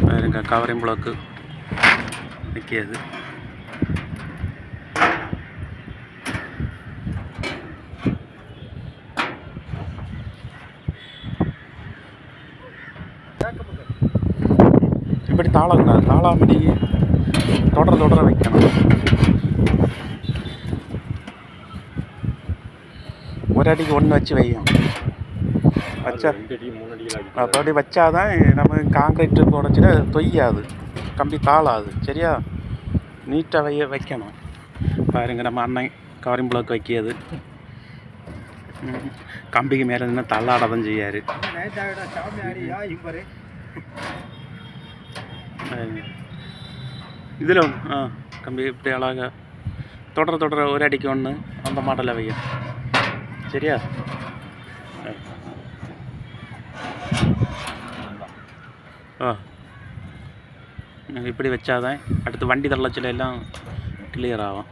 பாருங்க covering block வைக்கிறது. இப்படி தாளக்கூடாது, தாளாமடி தொடர வைக்கணும். ஒரு அடிக்கு ஒன்று வச்சு வையும் வச்சா, அப்படி வச்சாதான் நம்ம காங்கிரீட்டு போடச்சுல தொய்யாது, கம்பி தாளாது. சரியா, நீட்டாக வைக்கணும். பாருங்க நம்ம அண்ணன் கவரிங் பிளாக் வைக்கிறது. கம்பிக்கு மேலே நின்று தள்ளாட தான் செய்யாரு. இதில் கம்பி இப்படி அழகாக தொடர ஒரு அடிக்கு ஒன்று அந்த மாடலில் வையும். சரியா, இப்படி வச்சாதான் அடுத்து வண்டி தள்ளச்சில எல்லாம் கிளியர் ஆகும்.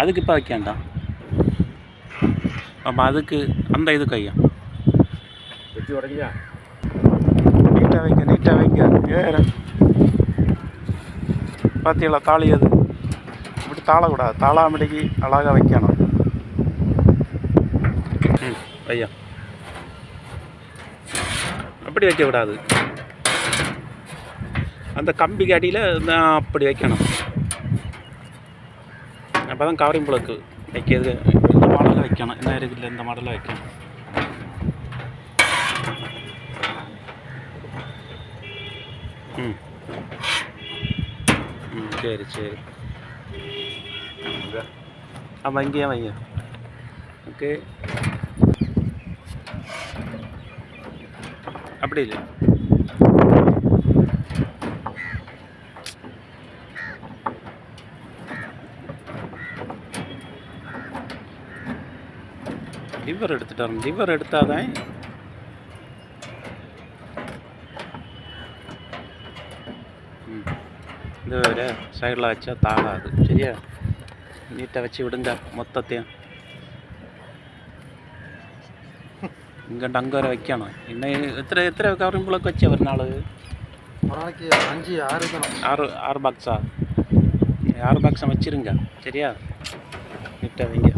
அதுக்கு இப்போ வைக்காண்டாம். ஆமாம், அதுக்கு அந்த இது கையா வச்சு உடைக்கியா, நீட்டாக வைங்க. ஏற பார்த்தீங்களா தாலி, அது இப்படி தாளக்கூடாது, தாளாமடிக்கு அழகாக வைக்கணும். ஐயா அப்படி வைக்கக்கூடாது, அந்த கம்பிக்கு அடியில் அப்படி வைக்கணும். அப்போ தான் கவரிங் பிளாக்கு வைக்கிறது இந்த மாடலில் வைக்கணும். என்ன இருக்குல்ல, இந்த மாடலில் வைக்கணும். சரி வைங்க வைங்க. ஓகே, அப்படி இல்லை, லிவர் எடுத்துட்டாங்க. லிவர் எடுத்தாதான் இந்த வேறு சைடில் வச்சா தாளாது. சரியா, நீட்டாக வச்சு விடுங்க மொத்தத்தையும். இங்கிட்ட அங்கே வரை வைக்கணும். இன்னும் எத்தனை கவரிங் பிளாக் வச்சு ஒரு நாளைக்கு 6 பாக்ஸா 6 பாக்ஸை வச்சுருங்க. சரியா, நீட்டாக வைங்க.